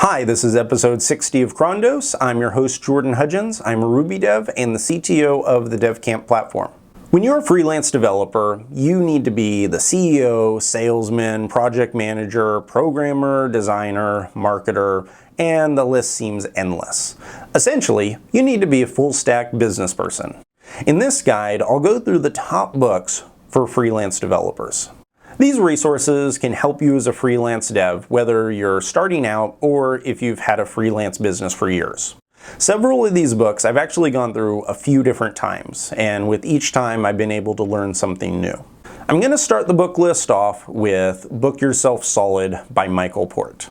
Hi, this is episode 60 of Crondos. I'm your host, Jordan Hudgens. I'm a Ruby dev and the CTO of the DevCamp platform. When you're a freelance developer, you need to be the CEO, salesman, project manager, programmer, designer, marketer, and the list seems endless. Essentially, you need to be a full-stack business person. In this guide, I'll go through the top books for freelance developers. These resources can help you as a freelance dev, whether you're starting out or if you've had a freelance business for years. Several of these books I've actually gone through a few different times, and with each time I've been able to learn something new. I'm going to start the book list off with Book Yourself Solid by Michael Port.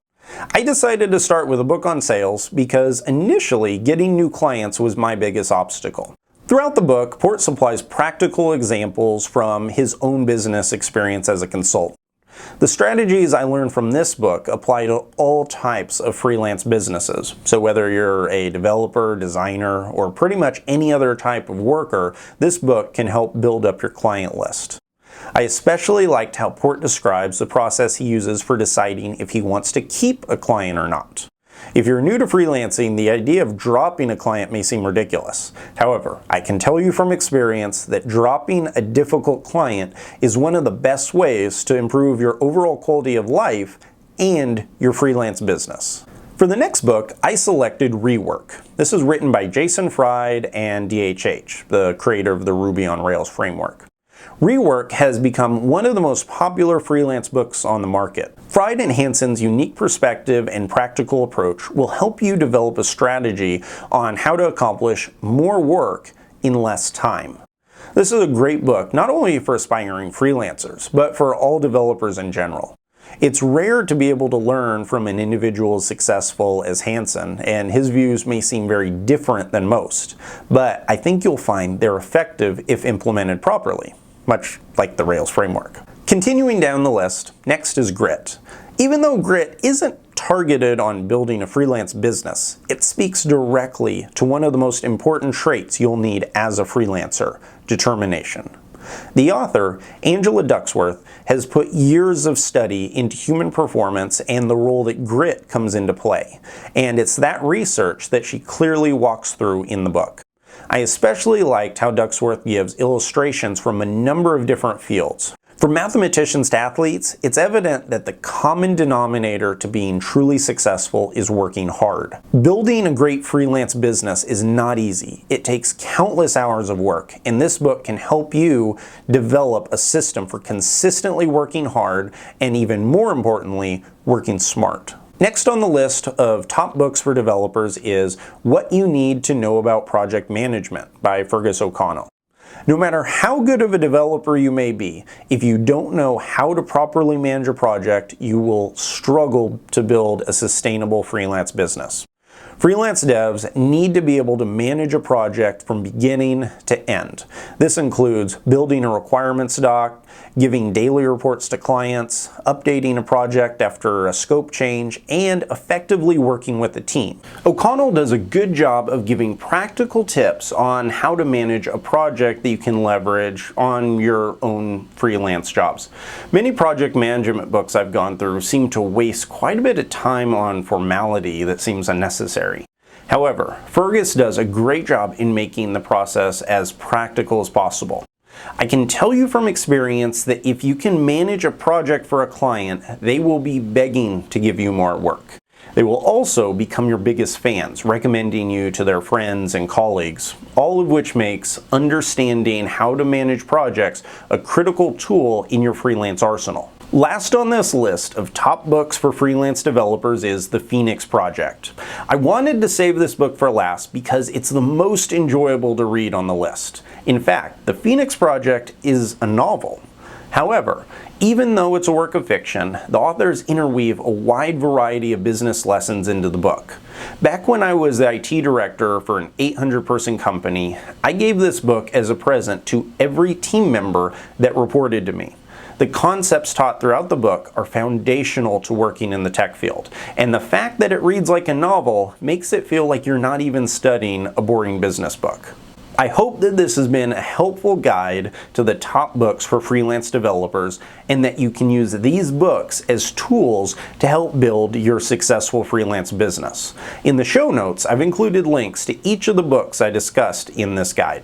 I decided to start with a book on sales because initially getting new clients was my biggest obstacle. Throughout the book, Port supplies practical examples from his own business experience as a consultant. The strategies I learned from this book apply to all types of freelance businesses. So whether you're a developer, designer, or pretty much any other type of worker, this book can help build up your client list. I especially liked how Port describes the process he uses for deciding if he wants to keep a client or not. If you're new to freelancing, the idea of dropping a client may seem ridiculous. However, I can tell you from experience that dropping a difficult client is one of the best ways to improve your overall quality of life and your freelance business. For the next book, I selected Rework. This is written by Jason Fried and DHH, the creator of the Ruby on Rails framework. Rework has become one of the most popular freelance books on the market. Fried and Hansen's unique perspective and practical approach will help you develop a strategy on how to accomplish more work in less time. This is a great book, not only for aspiring freelancers, but for all developers in general. It's rare to be able to learn from an individual as successful as Hansen, and his views may seem very different than most, but I think you'll find they're effective if implemented properly, much like the Rails framework. Continuing down the list, next is Grit. Even though Grit isn't targeted on building a freelance business, it speaks directly to one of the most important traits you'll need as a freelancer: determination. The author, Angela Duckworth, has put years of study into human performance and the role that grit comes into play, and it's that research that she clearly walks through in the book. I especially liked how Duckworth gives illustrations from a number of different fields. From mathematicians to athletes, it's evident that the common denominator to being truly successful is working hard. Building a great freelance business is not easy. It takes countless hours of work, and this book can help you develop a system for consistently working hard and, even more importantly, working smart. Next on the list of top books for developers is What You Need to Know About Project Management by Fergus O'Connell. No matter how good of a developer you may be, if you don't know how to properly manage a project, you will struggle to build a sustainable freelance business. Freelance devs need to be able to manage a project from beginning to end. This includes building a requirements doc, giving daily reports to clients, updating a project after a scope change, and effectively working with a team. O'Connell does a good job of giving practical tips on how to manage a project that you can leverage on your own freelance jobs. Many project management books I've gone through seem to waste quite a bit of time on formality that seems unnecessary. However, Fergus does a great job in making the process as practical as possible. I can tell you from experience that if you can manage a project for a client, they will be begging to give you more work. They will also become your biggest fans, recommending you to their friends and colleagues, all of which makes understanding how to manage projects a critical tool in your freelance arsenal. Last on this list of top books for freelance developers is The Phoenix Project. I wanted to save this book for last because it's the most enjoyable to read on the list. In fact, The Phoenix Project is a novel. However, even though it's a work of fiction, the authors interweave a wide variety of business lessons into the book. Back when I was the IT director for an 800-person company, I gave this book as a present to every team member that reported to me. The concepts taught throughout the book are foundational to working in the tech field, and the fact that it reads like a novel makes it feel like you're not even studying a boring business book. I hope that this has been a helpful guide to the top books for freelance developers and that you can use these books as tools to help build your successful freelance business. In the show notes, I've included links to each of the books I discussed in this guide.